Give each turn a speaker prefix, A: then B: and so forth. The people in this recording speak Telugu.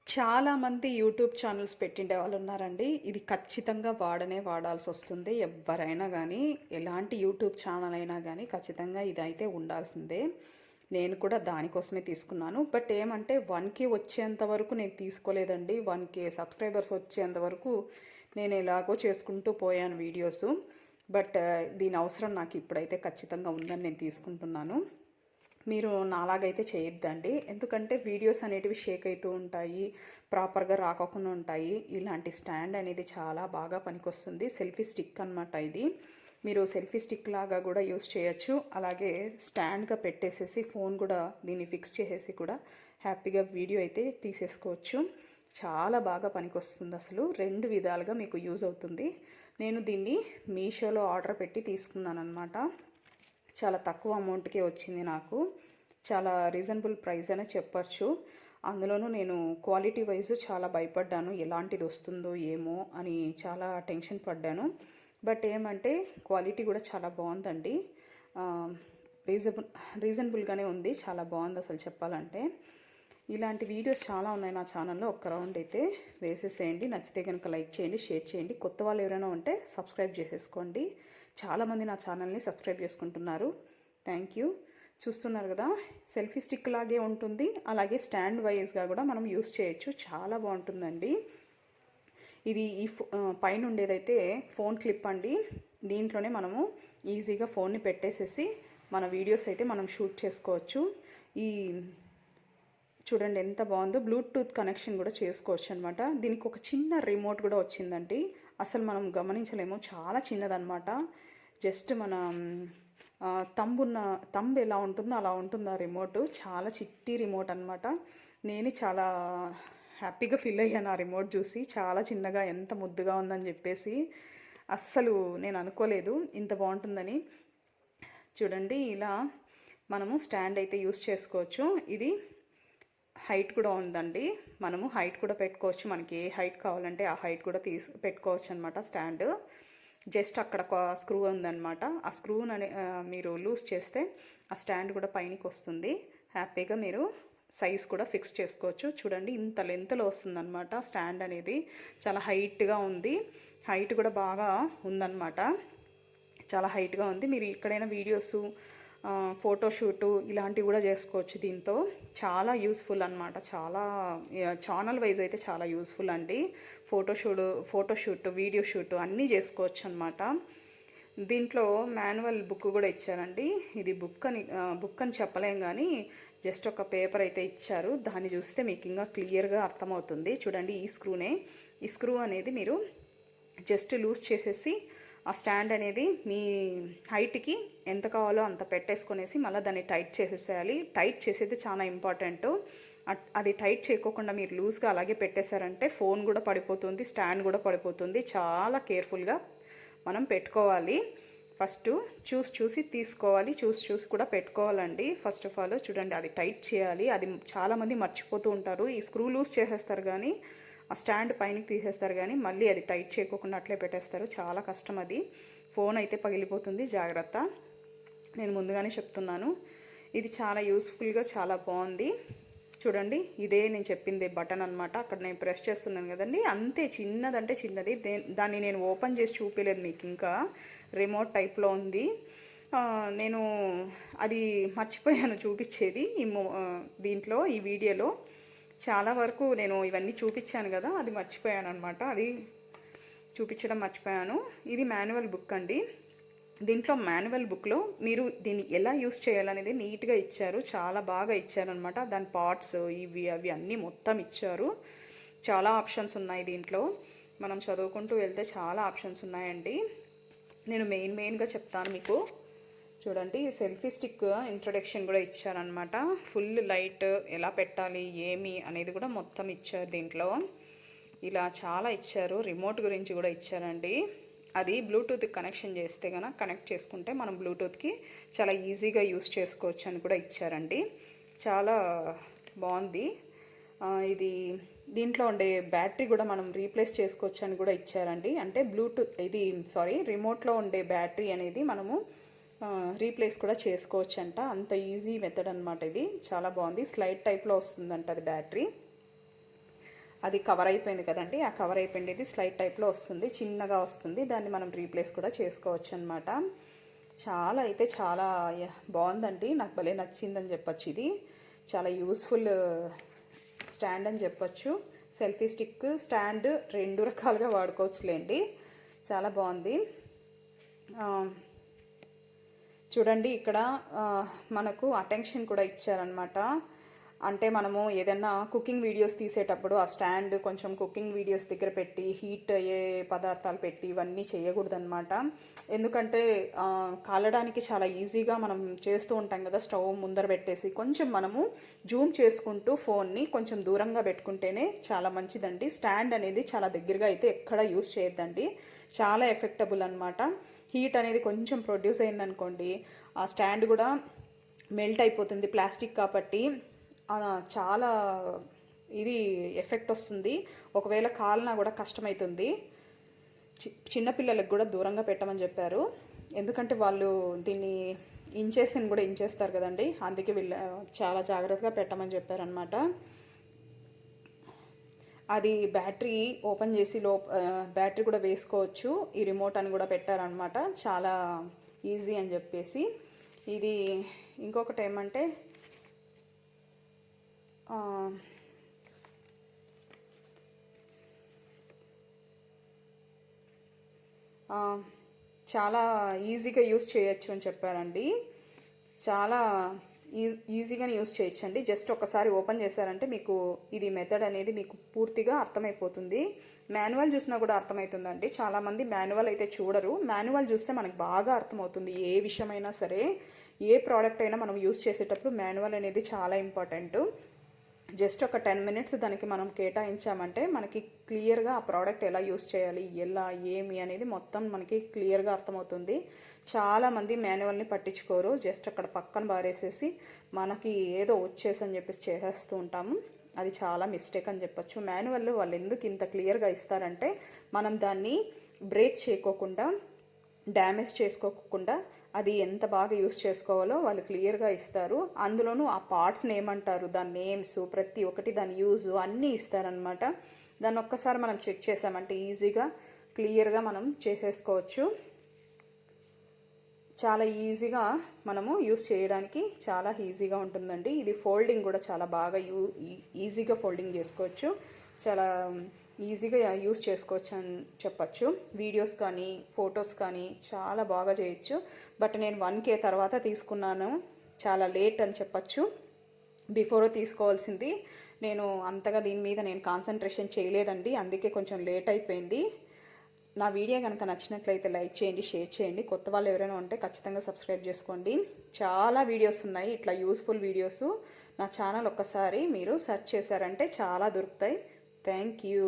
A: చాలామంది యూట్యూబ్ ఛానల్స్ పెట్టిండే వాళ్ళు ఉన్నారండి. ఇది ఖచ్చితంగా వాడాల్సొస్తుంది. ఎవ్వరైనా గానీ, ఎలాంటి యూట్యూబ్ ఛానల్ అయినా గానీ ఖచ్చితంగా ఇదైతే ఉండాల్సిందే. నేను కూడా దానికోసమే తీసుకున్నాను. బట్ ఏమంటే 1,000 వచ్చేంత వరకు నేను తీసుకోలేదండి. 1,000 సబ్స్క్రైబర్స్ వచ్చేంత వరకు నేను ఎలాగో చేసుకుంటూ పోయాను వీడియోసు. బట్ దీని అవసరం నాకు ఇప్పుడైతే ఖచ్చితంగా ఉందని నేను తీసుకుంటున్నాను. మీరు నాలాగైతే చేయొద్దండి. ఎందుకంటే వీడియోస్ అనేటివి షేక్ అవుతూ ఉంటాయి. ప్రాపర్‌గా రాకోకుండా ఉంటాయి. ఇలాంటి స్టాండ్ అనేది చాలా బాగా పనికొస్తుంది. సెల్ఫీ స్టిక్ అనమాట ఇది. మీరు సెల్ఫీ స్టిక్ లాగా కూడా యూజ్ చేయొచ్చు. అలాగే స్టాండ్‌గా పెట్టేసేసి ఫోన్ కూడా దీన్ని ఫిక్స్ చేసేసి కూడా హ్యాపీగా వీడియో అయితే తీసేసుకోవచ్చు. చాలా బాగా పనికొస్తుంది అసలు. 2 విధాలుగా మీకు యూజ్ అవుతుంది. నేను దీన్ని మీషోలో ఆర్డర్ పెట్టి తీసుకున్నాననమాట. చాలా తక్కువ అమౌంట్‌కే వచ్చింది నాకు. చాలా రీజనబుల్ ప్రైస్ అనే చెప్పొచ్చు. అందులోనూ నేను క్వాలిటీ వైస్ చాలా భయపడ్డాను. ఎలాంటిది వస్తుందో ఏమో అని చాలా టెన్షన్ పడ్డాను. బట్ ఏమంటే క్వాలిటీ కూడా చాలా బాగుందండి. ఆహ్, రీజనబుల్‌గానే ఉంది. చాలా బాగుంది అసలు చెప్పాలంటే. ఇలాంటి వీడియోస్ చాలా ఉన్నాయి నా ఛానల్‌లో. ఒక్క రౌండ్ అయితే వేసేసేయండి. నచ్చితే కనుక లైక్ చేయండి, షేర్ చేయండి. కొత్త వాళ్ళు ఎవరైనా ఉంటే సబ్స్క్రైబ్ చేసేసుకోండి. చాలామంది నా ఛానల్ని సబ్స్క్రైబ్ చేసుకుంటున్నారు. Thank you. చూస్తున్నారు కదా, సెల్ఫీ స్టిక్ లాగే ఉంటుంది. అలాగే స్టాండ్ వైజ్గా కూడా మనం యూస్ చేయొచ్చు. చాలా బాగుంటుందండి. ఇది పైన ఉండేదైతే ఫోన్ క్లిప్ అండి. దీంట్లోనే మనము ఈజీగా ఫోన్ని పెట్టేసేసి మన వీడియోస్ అయితే మనం షూట్ చేసుకోవచ్చు. ఈ చూడండి ఎంత బాగుందో. బ్లూటూత్ కనెక్షన్ కూడా చేసుకోవచ్చు అనమాట. దీనికి ఒక చిన్న రిమోట్ కూడా వచ్చిందండి. అసలు మనం గమనించలేము, చాలా చిన్నదనమాట. జస్ట్ మన తంబ్ ఎలా ఉంటుందో అలా ఉంటుంది ఆ రిమోట్. చాలా చిట్టి రిమోట్ అనమాట. నేను చాలా హ్యాపీగా ఫీల్ అయ్యాను ఆ రిమోట్ చూసి. చాలా చిన్నగా ఎంత ముద్దుగా ఉందని చెప్పేసి. అస్సలు నేను అనుకోలేదు ఇంత బాగుంటుందని. చూడండి, ఇలా మనము స్టాండ్ అయితే యూస్ చేసుకోవచ్చు. ఇది హైట్ కూడా ఉందండి. మనము హైట్ కూడా పెట్టుకోవచ్చు. మనకి ఏ హైట్ కావాలంటే ఆ హైట్ కూడా పెట్టుకోవచ్చు అనమాట స్టాండ్. జస్ట్ అక్కడ ఒక స్క్రూ ఉందన్నమాట. ఆ స్క్రూని మీరు లూజ్ చేస్తే ఆ స్టాండ్ కూడా పైనకి వస్తుంది. హ్యాపీగా మీరు సైజ్ కూడా ఫిక్స్ చేసుకోవచ్చు. చూడండి, ఇంత లెంత్లో వస్తుందన్నమాట స్టాండ్ అనేది. చాలా హైట్గా ఉంది. హైట్ కూడా బాగా ఉందన్నమాట. చాలా హైట్గా ఉంది. మీరు ఎక్కడైనా వీడియోసు, ఫోటోషూటు ఇలాంటివి కూడా చేసుకోవచ్చు దీంతో. చాలా అనమాట. చాలా ఛానల్ వైజ్ అయితే చాలా యూస్ఫుల్ అండి. ఫోటోషూట్, వీడియో షూట్ అన్నీ చేసుకోవచ్చు అనమాట. దీంట్లో మాన్యువల్ బుక్ కూడా ఇచ్చారండి. ఇది బుక్ అని చెప్పలేం కానీ జస్ట్ ఒక పేపర్ అయితే ఇచ్చారు. దాన్ని చూస్తే మీకు ఇంకా క్లియర్గా అర్థమవుతుంది. చూడండి, ఈ స్క్రూ అనేది మీరు జస్ట్ లూజ్ చేసేసి ఆ స్టాండ్ అనేది మీ హైట్కి ఎంత కావాలో అంత పెట్టేసుకొనేసి మళ్ళీ దాన్ని టైట్ చేసేసేయాలి. టైట్ చేసేది చాలా ఇంపార్టెంట్. అది టైట్ చేయకోకుండా మీరు లూజ్గా అలాగే పెట్టేశారంటే ఫోన్ కూడా పడిపోతుంది, స్టాండ్ కూడా పడిపోతుంది. చాలా కేర్ఫుల్గా మనం పెట్టుకోవాలి. ఫస్ట్ చూసి తీసుకోవాలి. చూసి కూడా పెట్టుకోవాలండి. ఫస్ట్ ఆఫ్ ఆల్ చూడండి, అది టైట్ చేయాలి. అది చాలామంది మర్చిపోతూ ఉంటారు. ఈ స్క్రూ లూజ్ చేసేస్తారు కానీ ఆ స్టాండ్ పైనకి తీసేస్తారు కానీ మళ్ళీ అది టైట్ చేయకోకుండా అట్లే పెట్టేస్తారు. చాలా కష్టం అది. ఫోన్ అయితే పగిలిపోతుంది, జాగ్రత్త. నేను ముందుగానే చెప్తున్నాను. ఇది చాలా యూస్ఫుల్గా చాలా బాగుంది. చూడండి, ఇదే నేను చెప్పింది బటన్ అనమాట. అక్కడ నేను ప్రెస్ చేస్తున్నాను కదండి, అంతే. చిన్నదంటే చిన్నది. దాన్ని నేను ఓపెన్ చేసి చూపించలేదు మీకు. ఇంకా రిమోట్ టైప్లో ఉంది. నేను అది మర్చిపోయాను చూపించేది దీంట్లో ఈ వీడియోలో. చాలా వరకు నేను ఇవన్నీ చూపించాను కదా, అది మర్చిపోయాను అనమాట. అది చూపించడం మర్చిపోయాను. ఇది మాన్యువల్ బుక్ అండి. దీంట్లో మాన్యువల్ బుక్లో మీరు దీన్ని ఎలా యూస్ చేయాలనేది నీట్గా ఇచ్చారు. చాలా బాగా ఇచ్చారనమాట. దాని పార్ట్స్ ఇవి అవి అన్నీ మొత్తం ఇచ్చారు. చాలా ఆప్షన్స్ ఉన్నాయి దీంట్లో. మనం చదువుకుంటూ వెళ్తే చాలా ఆప్షన్స్ ఉన్నాయండి. నేను మెయిన్గా చెప్తాను మీకు. చూడండి, సెల్ఫీ స్టిక్ ఇంట్రొడక్షన్ కూడా ఇచ్చారనమాట. ఫుల్ లైట్ ఎలా పెట్టాలి ఏమి అనేది కూడా మొత్తం ఇచ్చారు దీంట్లో. ఇలా చాలా ఇచ్చారు. రిమోట్ గురించి కూడా ఇచ్చారండి. అది బ్లూటూత్ కనెక్షన్ చేస్తే కనుక కనెక్ట్ చేసుకుంటే మనం బ్లూటూత్కి చాలా ఈజీగా యూస్ చేసుకోవచ్చు అని కూడా ఇచ్చారండి. చాలా బాగుంది. ఇది దీంట్లో ఉండే బ్యాటరీ కూడా మనం రీప్లేస్ చేసుకోవచ్చు అని కూడా ఇచ్చారండి. అంటే రిమోట్లో ఉండే బ్యాటరీ అనేది మనము రీప్లేస్ కూడా చేసుకోవచ్చంట. అంత ఈజీ మెథడ్ అనమాట ఇది. చాలా బాగుంది. స్లైడ్ టైప్లో వస్తుందంట అది బ్యాటరీ. అది కవర్ అయిపోయింది కదండి, ఆ కవర్ అయిపోయింది స్లైడ్ టైప్లో వస్తుంది, చిన్నగా వస్తుంది. దాన్ని మనం రీప్లేస్ కూడా చేసుకోవచ్చు అనమాట. చాలా అయితే చాలా బాగుందండి, నాకు భలే నచ్చిందని చెప్పొచ్చు. ఇది చాలా యూస్ఫుల్ స్టాండ్ అని చెప్పొచ్చు. సెల్ఫీ స్టిక్ స్టాండ్ రెండు రకాలుగా వాడుకోవచ్చులేండి. చాలా బాగుంది. చూడండి ఇక్కడ మనకు అటెన్షన్ కూడా ఇచ్చారనమాట. అంటే మనము ఏదైనా కుకింగ్ వీడియోస్ తీసేటప్పుడు ఆ స్టాండ్ కొంచెం కుకింగ్ వీడియోస్ దగ్గర పెట్టి హీట్ అయ్యే పదార్థాలు పెట్టి ఇవన్నీ చేయకూడదనమాట. ఎందుకంటే కాలడానికి చాలా ఈజీగా మనం చేస్తూ ఉంటాం కదా, స్టవ్ ముందర పెట్టేసి కొంచెం మనము జూమ్ చేసుకుంటూ ఫోన్ని కొంచెం దూరంగా పెట్టుకుంటేనే చాలా మంచిదండి. స్టాండ్ అనేది చాలా దగ్గరగా అయితే ఎక్కడ యూజ్ చేయొద్దండి, చాలా ఎఫెక్టబుల్ అనమాట. హీట్ అనేది కొంచెం ప్రొడ్యూస్ అయిందనుకోండి, ఆ స్టాండ్ కూడా మెల్ట్ అయిపోతుంది, ప్లాస్టిక్ కాబట్టి చాలా ఇది ఎఫెక్ట్ వస్తుంది. ఒకవేళ కాలినా కూడా కష్టమవుతుంది. చిన్నపిల్లలకు కూడా దూరంగా పెట్టమని చెప్పారు, ఎందుకంటే వాళ్ళు దీన్ని ఇంచేసిని కూడా ఇంచేస్తారు కదండి, అందుకే వీళ్ళు చాలా జాగ్రత్తగా పెట్టమని చెప్పారనమాట. అది బ్యాటరీ ఓపెన్ చేసి బ్యాటరీ కూడా వేసుకోవచ్చు, ఈ రిమోట్ అని కూడా పెట్టారనమాట. చాలా ఈజీ అని చెప్పేసి. ఇది ఇంకొకటి ఏమంటే చాలా ఈజీగా యూస్ చేయొచ్చు అని చెప్పారండి. చాలా ఈజీగానే యూస్ చేయొచ్చండి. జస్ట్ ఒకసారి ఓపెన్ చేశారంటే మీకు ఇది మెథడ్ అనేది మీకు పూర్తిగా అర్థమైపోతుంది. మాన్యువల్ చూసినా కూడా అర్థమవుతుందండి. చాలామంది మాన్యువల్ అయితే చూడరు, మాన్యువల్ చూస్తే మనకు బాగా అర్థమవుతుంది. ఏ విషయమైనా సరే, ఏ ప్రోడక్ట్ అయినా మనం యూస్ చేసేటప్పుడు మాన్యువల్ అనేది చాలా ఇంపార్టెంట్. జస్ట్ ఒక 10 మినిట్స్ దానికి మనం కేటాయించామంటే మనకి క్లియర్గా ఆ ప్రోడక్ట్ ఎలా యూస్ చేయాలి, ఎలా ఏమి అనేది మొత్తం మనకి క్లియర్గా అర్థమవుతుంది. చాలామంది మాన్యువల్ని పట్టించుకోరు, జస్ట్ అక్కడ పక్కన బారేసేసి మనకి ఏదో వచ్చేసని చెప్పేసి చేసేస్తూ ఉంటాము. అది చాలా మిస్టేక్ అని చెప్పొచ్చు. మాన్యువల్ వాళ్ళు ఎందుకు ఇంత క్లియర్గా ఇస్తారంటే మనం దాన్ని బ్రేక్ చేయకోకుండా, డ్యామేజ్ చేసుకోకుండా అది ఎంత బాగా యూస్ చేసుకోవాలో వాళ్ళు క్లియర్గా ఇస్తారు. అందులోనూ ఆ పార్ట్స్ని ఏమంటారు, దాని నేమ్స్, ప్రతి ఒక్కటి దాని యూజ్ అన్నీ ఇస్తారనమాట. దాన్ని ఒక్కసారి మనం చెక్ చేసామంటే ఈజీగా క్లియర్గా మనం చేసేసుకోవచ్చు. చాలా ఈజీగా మనము యూస్ చేయడానికి చాలా ఈజీగా ఉంటుందండి. ఇది ఫోల్డింగ్ కూడా చాలా బాగా ఈజీగా ఫోల్డింగ్ చేసుకోవచ్చు, చాలా ఈజీగా యూస్ చేసుకోవచ్చు అని చెప్పచ్చు. వీడియోస్ కానీ ఫొటోస్ కానీ చాలా బాగా చేయొచ్చు. బట్ నేను 1K తర్వాత తీసుకున్నాను, చాలా లేట్ అని చెప్పచ్చు. బిఫోర్ తీసుకోవాల్సింది, నేను అంతగా దీని మీద నేను కాన్సన్ట్రేషన్ చేయలేదండి, అందుకే కొంచెం లేట్ అయిపోయింది. నా వీడియో కనుక నచ్చినట్లయితే లైక్ చేయండి, షేర్ చేయండి. కొత్త వాళ్ళు ఎవరైనా ఉంటే ఖచ్చితంగా సబ్స్క్రైబ్ చేసుకోండి. చాలా వీడియోస్ ఉన్నాయి ఇట్లా యూస్ఫుల్ వీడియోస్. నా ఛానల్ ఒక్కసారి మీరు సెర్చ్ చేశారంటే చాలా దొరుకుతాయి. Thank you.